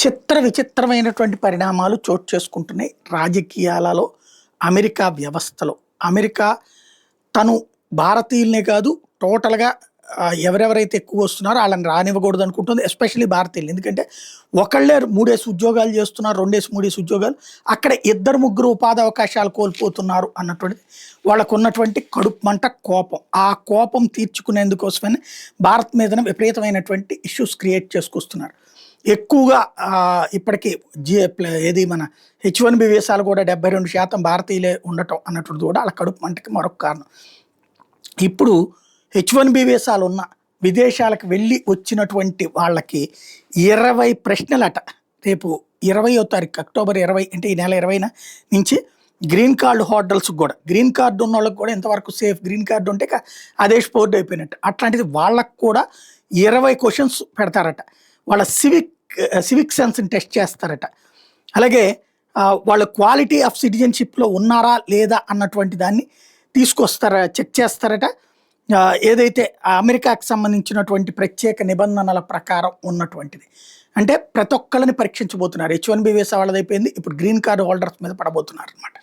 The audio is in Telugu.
చిత్ర విచిత్రమైనటువంటి పరిణామాలు చోటు చేసుకుంటున్నాయి రాజకీయాలలో, అమెరికా వ్యవస్థలో. అమెరికా తను భారతీయులనే కాదు టోటల్‌గా ఎవరెవరైతే ఎక్కువొస్తున్నారో ఆళ్ళని రానివ్వకూడదు అనుకుంటుంది. ఎస్పెషల్లీ భారతీయులు. ఎందుకంటే ఒకళ్ళే 3 ఉద్యోగాలు చేస్తున్నారు. 2, 3 ఉద్యోగాలు. అక్కడ ఇద్దరు, ముగ్గురు ఉపాధి అవకాశాలు కోల్పోతున్నారు అన్నటువంటిది వాళ్ళకున్నటువంటి కడుపు మంట, కోపం. ఆ కోపం తీర్చుకునేందుకోసమని భారత్ మీదన విపరీతమైనటువంటి ఇష్యూస్ క్రియేట్ చేసుకొస్తున్నారు. ఎక్కువగా ఇప్పటికి ఏది మన హెచ్-1బీ వీసాలు కూడా 72% భారతీయులే ఉండటం అన్నటువంటిది కూడా ఆళ్ళ కడుపు మంటకి మరొక కారణం. ఇప్పుడు హెచ్-1బీ వీసాలున్న విదేశాలకు వెళ్ళి వచ్చినటువంటి వాళ్ళకి 20 ప్రశ్నలట. రేపు 20వ తారీఖు అక్టోబర్ 20 అంటే ఈ నెల 20న నుంచి గ్రీన్ కార్డ్ హోల్డర్స్‌కి గూడా, గ్రీన్ కార్డ్ ఉన్నోళ్ళకి కూడా ఇంతవరకు సేఫ్. గ్రీన్ కార్డ్ ఉంటే ఇక అదే స్పోర్డ్ అయిపోయినట్టు. అట్లాంటిది వాళ్ళకి కూడా 20 క్వెషన్స్ పెడతారట. వాళ్ళ సివిక్ సెన్స్‌ని టెస్ట్ చేస్తారట. అలాగే వాళ్ళ క్వాలిటీ ఆఫ్ సిటిజన్‌షిప్‌లో ఉన్నారా లేదా అన్నటువంటి దాన్ని చెక్ చేస్తారట. ఏదైతే అమెరికాకి సంబంధించినటువంటి ప్రత్యేక నిబంధనల ప్రకారం ఉన్నటువంటిది. అంటే ప్రతి ఒక్కళ్ళని పరీక్షించబోతున్నారు. H-1B visa వాళ్ళదయిపోయింది. ఇప్పుడు గ్రీన్ కార్డ్ హోల్డర్స్ మీద పడబోతున్నారనమాట.